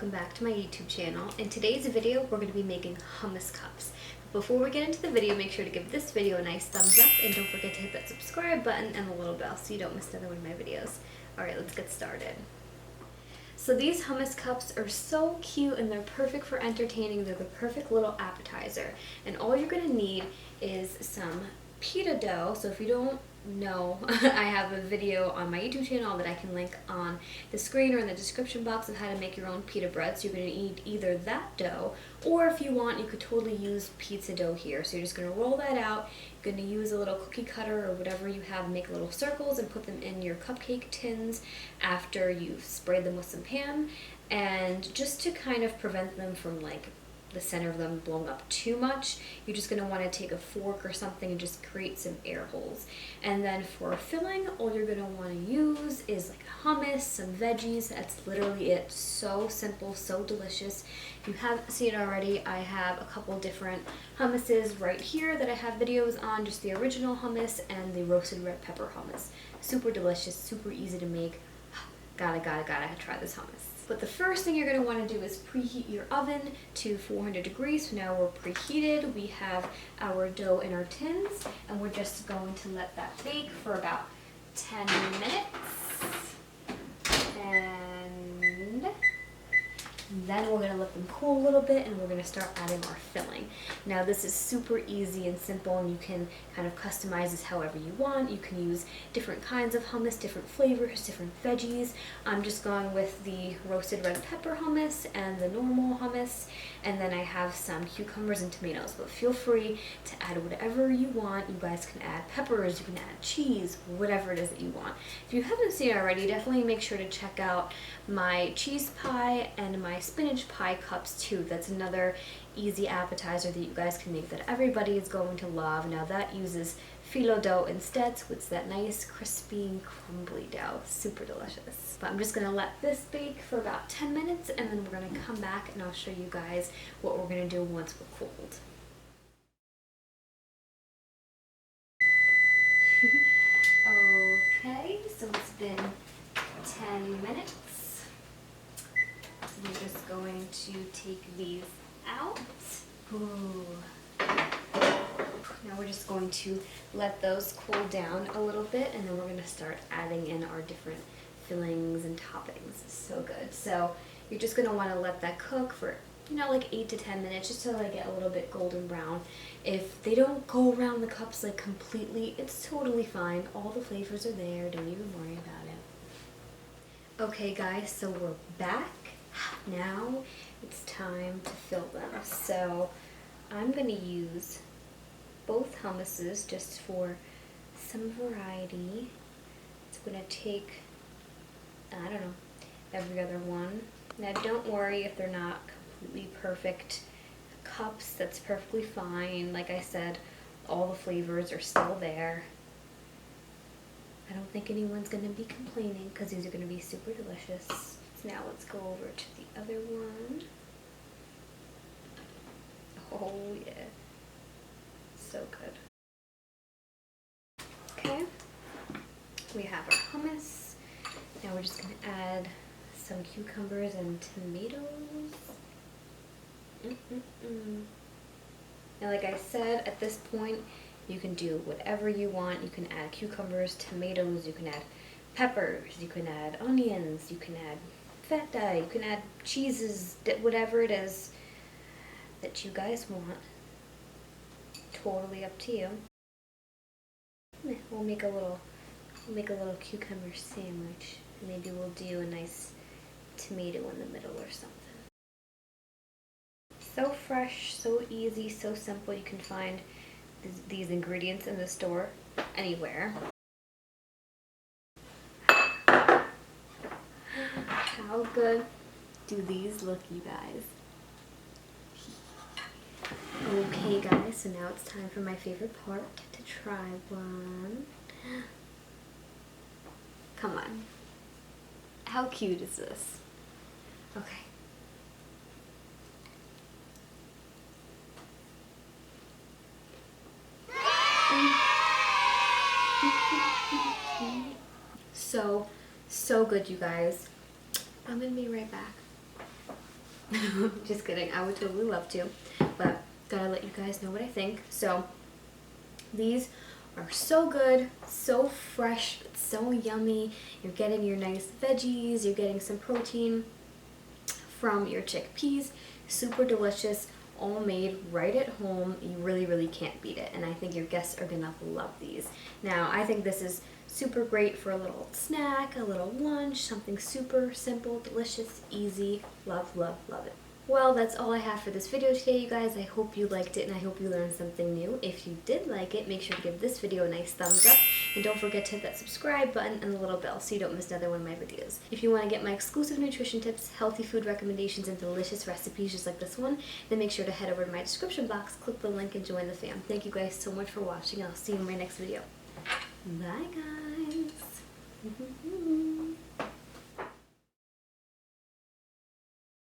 welcome back to my YouTube channel. In today's video, we're going to be making hummus cups. Before we get into the video, make sure to give this video a nice thumbs up and don't forget to hit that subscribe button and the little bell so you don't miss another one of my videos. Alright, let's get started. So these hummus cups are so cute and they're perfect for entertaining. They're the perfect little appetizer. And all you're going to need is some pita dough. So if you don't know, I have a video on my YouTube channel that I can link on the screen or in the description box of how to make your own pita bread. So you're going to need either that dough, or if you want, you could totally use pizza dough here. So you're just going to roll that out. You're going to use a little cookie cutter or whatever you have, make little circles and put them in your cupcake tins after you've sprayed them with some pan. And just to kind of prevent them from the center of them blowing up too much, you're just going to want to take a fork or something and just create some air holes. And then for filling, all you're going to want to use is like hummus, some veggies. That's literally it. So simple, so delicious. If you haven't seen it already, I have a couple different hummuses right here that I have videos on, just the original hummus and the roasted red pepper hummus. Super delicious, super easy to make. Gotta try this hummus. But the first thing you're going to want to do is preheat your oven to 400 degrees. So now we're preheated. We have our dough in our tins, and we're just going to let that bake for about 10 minutes. And then we're going to let them cool a little bit, and we're going to start adding our filling. Now this is super easy and simple, and you can kind of customize this however you want. You can use different kinds of hummus, different flavors, different veggies. I'm just going with the roasted red pepper hummus and the normal hummus, and then I have some cucumbers and tomatoes, but feel free to add whatever you want. You guys can add peppers, you can add cheese, whatever it is that you want. If you haven't seen it already, definitely make sure to check out my cheese pie and my spinach pie cups too. That's another easy appetizer that you guys can make that everybody is going to love. Now that uses phyllo dough instead, so it's that nice crispy crumbly dough. Super delicious. But I'm just going to let this bake for about 10 minutes and then we're going to come back and I'll show you guys what we're going to do once we're cooled. Okay, so it's been 10 minutes. So we're just going to take these out. Ooh. Now we're just going to let those cool down a little bit, and then we're going to start adding in our different fillings and toppings. So good. So you're just going to want to let that cook for, like 8 to 10 minutes, just till they get a little bit golden brown. If they don't go around the cups completely, it's totally fine. All the flavors are there. Don't even worry about it. Okay guys, so we're back. Now it's time to fill them. So I'm going to use both hummuses just for some variety. It's going to take, I don't know, every other one. Now don't worry if they're not completely perfect cups. That's perfectly fine. Like I said, all the flavors are still there. I don't think anyone's going to be complaining because these are going to be super delicious. So now let's go over to the other one. Oh yeah, so good. Okay, we have our hummus. Now we're just going to add some cucumbers and tomatoes. Now like I said, at this point you can do whatever you want. You can add cucumbers, tomatoes, you can add peppers, you can add onions, you can add feta, you can add cheeses, whatever it is that you guys want. Totally up to you. We'll make a little cucumber sandwich. Maybe we'll do a nice tomato in the middle or something. So fresh, so easy, so simple. You can find these ingredients in the store anywhere. How good do these look, you guys? Okay guys, so now it's time for my favorite part, to try one. Come on. How cute is this? Okay. So good, you guys. I'm gonna be right back. Just kidding, I would totally love to, but gotta let you guys know what I think. So these are so good, so fresh, but so yummy. You're getting your nice veggies, you're getting some protein from your chickpeas. Super delicious, all made right at home. You really, really can't beat it, and I think your guests are gonna love these. Now, I think this is super great for a little snack, a little lunch, something super simple, delicious, easy. Love, love, love it. Well, that's all I have for this video today, you guys. I hope you liked it and I hope you learned something new. If you did like it, make sure to give this video a nice thumbs up. And don't forget to hit that subscribe button and the little bell so you don't miss another one of my videos. If you want to get my exclusive nutrition tips, healthy food recommendations, and delicious recipes just like this one, then make sure to head over to my description box, click the link, and join the fam. Thank you guys so much for watching. I'll see you in my next video. Bye, guys.